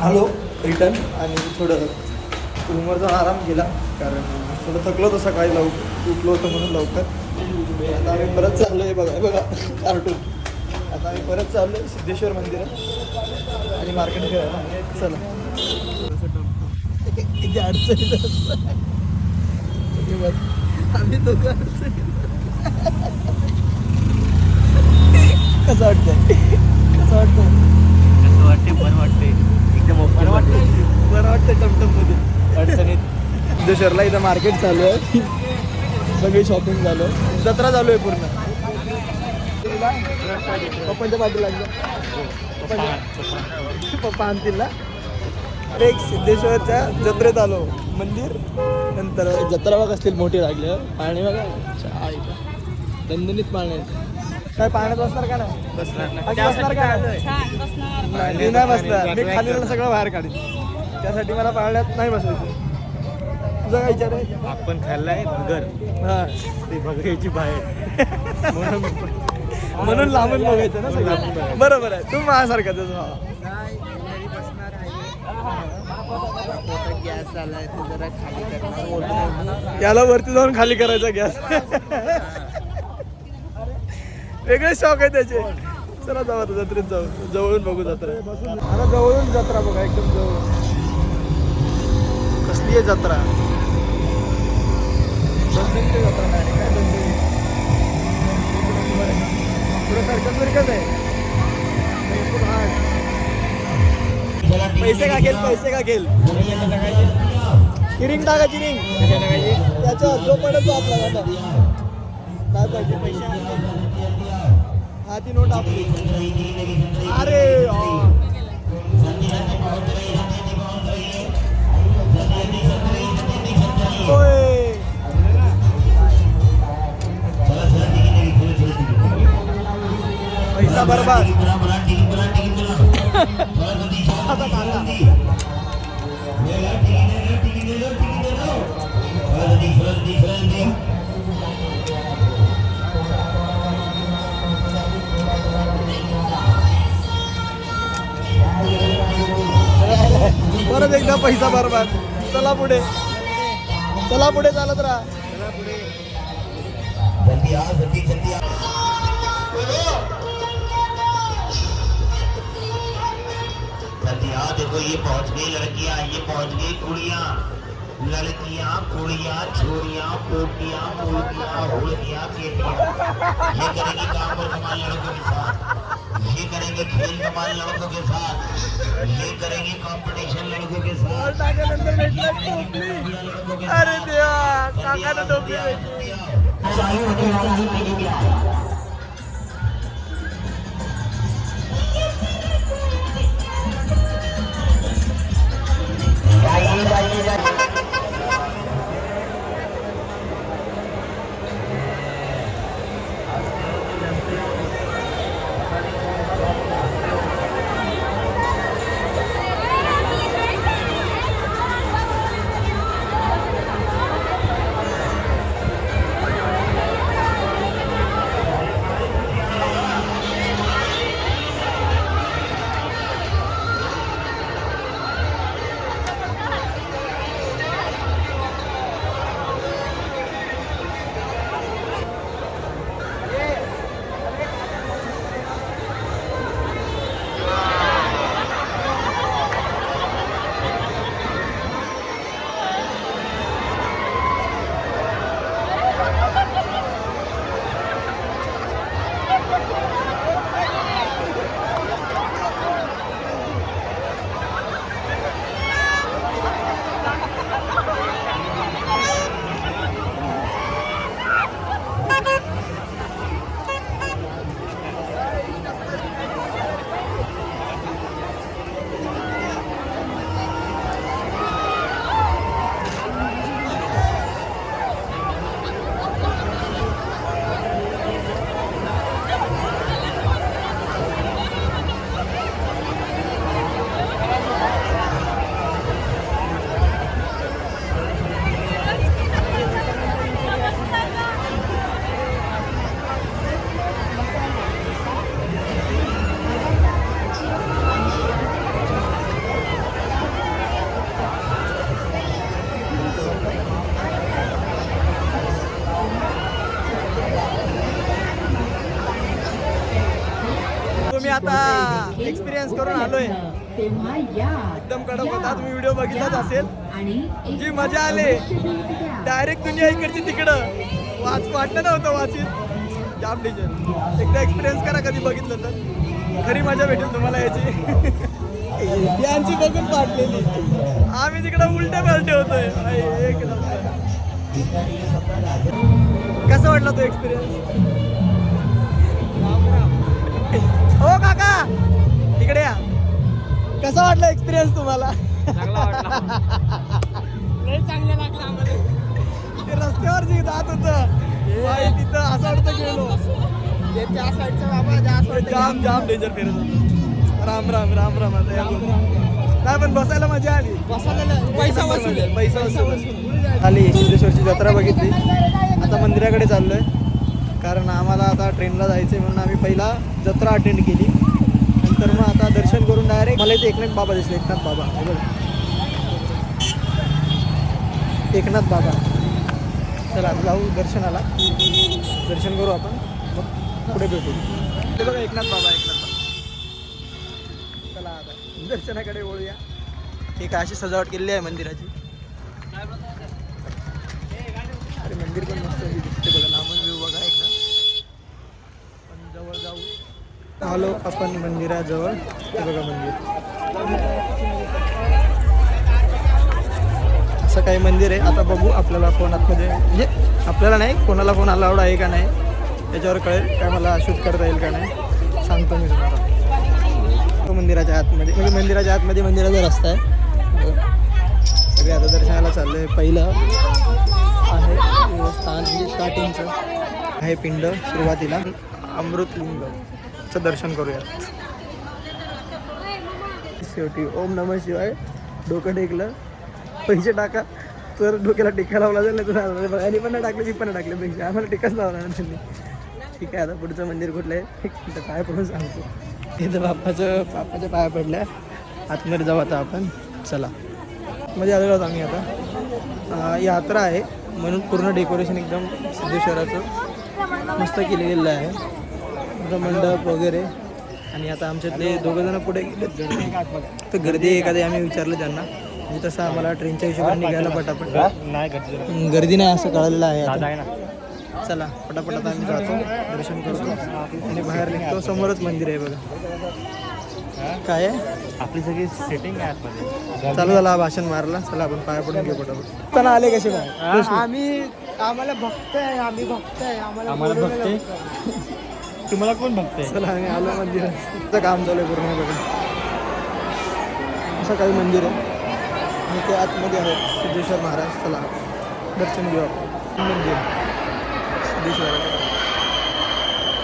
आलो रिटर्न आणि थोडं रूमवर जाऊन आराम केला कारण थोडं थकलो होतं सकाळी उठलो होतं म्हणून लवकर. आता आम्ही परत चाललो आहे बघा कार्टून. आता आम्ही परत चाललो आहे सिद्धेश्वर मंदिरात आणि मार्केट फिरायला. चला किती अडचणीत आम्ही दोघं अडचणीत. कसं वाटतंय बरं वाटते एकदम बरं वाटतं टमटममध्ये अडचणीत. सिद्धेश्वरला इथं मार्केट चालू आहे. सगळी शॉपिंग झालं. जत्रा चालू आहे पूर्ण. पप्पांच्या पाठी लागलं. पप्पा आणतील ना. अरे सिद्धेश्वरच्या जत्रेत आलो. मंदिर नंतर जत्रा बघ असतील मोठी लागली. पाणी बघा दणदणीत पाणी. काय पाण्यात बसणार का नाही? बसणार का मी नाही बसणार. मी खाली सगळं बाहेर काढीन. त्यासाठी मला पाण्यात नाही बसायचं. तुझं काय विचार आहे? आपण खाल्लाय भगर. हां ती भगरीची बाहेर म्हणून लांबून बघायचं ना सगळं. बरोबर आहे. तू माझ्यासारखा तुझं भावा. गॅस आलाय ते जरा खाली करणार. याला वरती जाऊन खाली करायचा गॅस. वेगळे शॉक आहे त्याचे. चला जाऊ आता जत्रेत जाऊ. जवळून बघू जत्रा. आता जवळून जत्रा बघा एकदम जवळ. कसली आहे जत्रा? दंडीची जत्रा नाही काय दंडी. पुढे सारखंच आहे. पैसे का घेल चिरिंग टाका चिरिंग त्याच्या जो पडत तो आपला काय पाहिजे पैसे. हा ती नोट आपली. अरे पैसा बर्बाद. परत एकदा पैसा बर्बाद. चला पुढे चालत राहा. देखो ये पहुंच गई लड़कियां, ये पहुंच गई कुड़ियां, लड़कियां कुड़ियां छोरियां पोटियां मुर्गियां हुड़कियां केटियां. ये करेंगे काम और कमाल लड़कों के साथ. ये करेंगे खेल कमाल लड़कों के साथ. ये करेंगे कंपटीशन लड़कों के साथ. अरे देवा काकाने टोपली भेटली. आता एक्सपिरियन्स करून आलोय एकदम कडक होता. तुम्ही व्हिडिओ बघितलाच असेल. जी मजा आली डायरेक्ट दुनिया इकडची तिकडं वाटलं नव्हतं वाचित. जाम डेंजर. एकदा एक्सपिरियन्स करा कधी बघितलं तर खरी मजा भेटेल तुम्हाला याची. यांची बघून पाडलेली आम्ही तिकडं उलटे पलटे होतोय. एक नंबर. कसं वाटलं तो एक्सपिरियन्स? हो काका इकडे या. कसा वाटला एक्सपिरियन्स तुम्हाला? ते रस्त्यावर जे जात होतं तिथं असं वाटतं गेलो. त्या साईडचा बाबा जाम जाम डेंजर फिरत होतं. राम राम राम राम. आता नाही पण बसायला मजा आली. पैसा वसूल आली. सिद्धेश्वरची जत्रा बघितली. आता मंदिराकडे चाललोय कारण आम्हाला आता ट्रेनला जायचंय म्हणून आम्ही पहिला जत्रा अटेंड केली. नंतर मग आता दर्शन करून डायरेक्ट मला इथे एकनाथ बाबा दिसले. एकनाथ बाबा एकनाथ बाबा. चला जाऊ दर्शनाला. दर्शन करू आपण मग पुढे भेटू. ते बघा एकनाथ बाबा. एकनाथ बाबा. चला आता दर्शनाकडे वळूया. ठीक आहे. अशी सजावट केलेली आहे मंदिराची. अरे मंदिर पण मस्त दिसते बघा. लांबून व्ह्यू बघा एकदा. पण जवळ जाऊ आलो आपण मंदिराजवळ. हे बघा मंदिर. असं काही मंदिर आहे. आता बघू आपल्याला फोन आतमध्ये म्हणजे आपल्याला नाही कोणाला फोन अलाउड आहे का नाही त्याच्यावर कळेल. काय मला शूट करता येईल का नाही सांगतो मी तुम्हाला. मंदिराच्या आतमध्ये म्हणजे मंदिराच्या आतमध्ये मंदिराचा रस्ता आहे. सगळे आता दर्शनाला चाललं आहे. पहिलं आहे स्थान म्हणजे स्टार्टिंगचं आहे पिंड. सुरुवातीला अमृतलिंगचं दर्शन करूयात. शेवटी ओम नमः शिवाय डोकं टेकलं. पैसे टाका तर डोक्याला टिका लावला जाईल. नाही तर आणि पण नाही टाकले मी पण नाही टाकले पैसे. आम्हाला टिकाच लावला ना त्यांनी. ठीक आहे. आता पुढचं मंदिर कुठलं आहे तर काय पडून सांगतो. इथं बाप्पाच्या पाया पडल्या. आतमध्ये जाऊ आता आपण. चला म्हणजे आलेलो आहोत आम्ही आता. यात्रा आहे म्हणून पूर्ण डेकोरेशन एकदम सिद्धेश्वराचं मस्त केलेलं आहे. आता मंडप वगैरे. आणि आता आमच्यातले दोघंजणं पुढे गेले तर गर्दी एखादी आम्ही विचारलं त्यांना. म्हणजे तसं आम्हाला ट्रेनच्या हिशोबाने निघायला पटापट गर्दी नाही असं कळलेलं आहे आता. चला पटापट आता आम्ही जातो दर्शन करतो आणि बाहेर निघतो. समोरच मंदिर आहे बघा. काय आहे आपली सगळी सेटिंग आहे आतमध्ये. चालू झाला भाषण मारला. चला आपण पाया पडून घेऊ पटापट. पण आले कसे बाहेर? आम्हाला भक्त आहे. आम्ही भक्त आहे. आम्हाला बघते. तुम्हाला कोण बघते? चला आम्ही आलो मंदिराचं काम चालू आहे पूर्ण बघा. असं काही मंदिर आहे आणि ते आतमध्ये आहे सिद्धेश्वर महाराज. चला दर्शन घेऊ आपण मंदिर सिद्धेश्वराचं.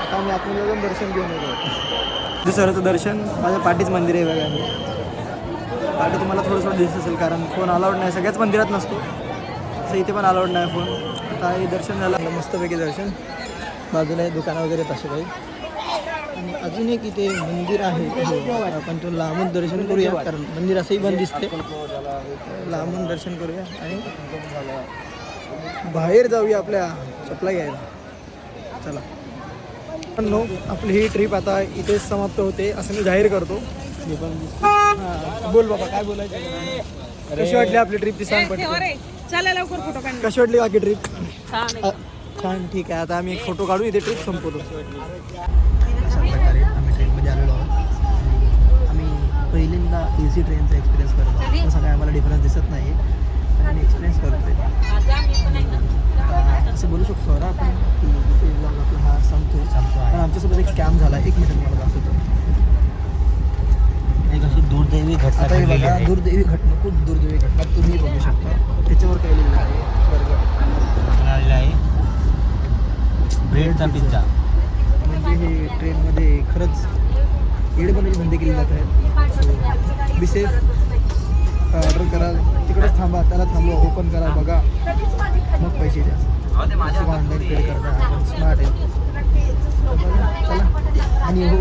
आता आम्ही आतमध्ये जाऊन दर्शन घेऊन येतो. सिद्धेश्वराचं दर्शन माझ्या पाठीच मंदिर आहे बघा. पाठी तुम्हाला थोडंसं दिसत असेल कारण फोन अलाउड नाही. सगळ्याच मंदिरात नसतो असं इथे पण अलाउड नाही फोन. आता हे दर्शन झालं मस्तपैकी दर्शन. बाजूला हे दुकानं वगैरे तसे काही. आणि अजून एक इथे मंदिर आहे. आपण तो लांबून दर्शन करूया कारण मंदिर असंही बंद दिसते. लांबून दर्शन करूया आणि बाहेर जाऊया आपल्या चपला घ्यायला. चला पण नो आपली ही ट्रिप आता इथेच समाप्त होते असं मी जाहीर करतो. मी पण बोल बाबा काय बोलायचं. कशी वाटली आपली ट्रिप ती सांग पटकन. कशी वाटली बाकी ट्रिप? छान. ठीक आहे. आता आम्ही एक फोटो काढू. इथे ट्रिप संपवतो. अशा प्रकारे आम्ही ट्रेनमध्ये आलेलो आहोत. आम्ही पहिल्यांदा AC ट्रेनचा एक्सपिरियन्स करतो. तसा काय आम्हाला डिफरन्स दिसत नाही पण आम्ही एक्सपिरियन्स करतोय. असं बोलू शकतो ना आपण की आपला हा संपतो. पण आमच्यासोबत एक स्कॅम झाला. 1 मिनिट मला दाखवतो. एक अशी दुर्दैवी घटना आता बघा दुर्दैवी घटना. खूप दुर्दैवी घटना तुम्ही बघू शकता. त्याच्यावर काय लिहिलं आहे बरोबर आहे ब्रेडचा पिझ्झा. म्हणजे हे ट्रेनमध्ये खरंच येडेपणाची बंदी केली जात आहे. So be safe. ऑर्डर करा तिकडेच थांबा. त्याला थांबवा. ओपन करा बघा मग पैसे द्या. ऑनलाईन पे करता स्मार्ट आहे. चला आणि हो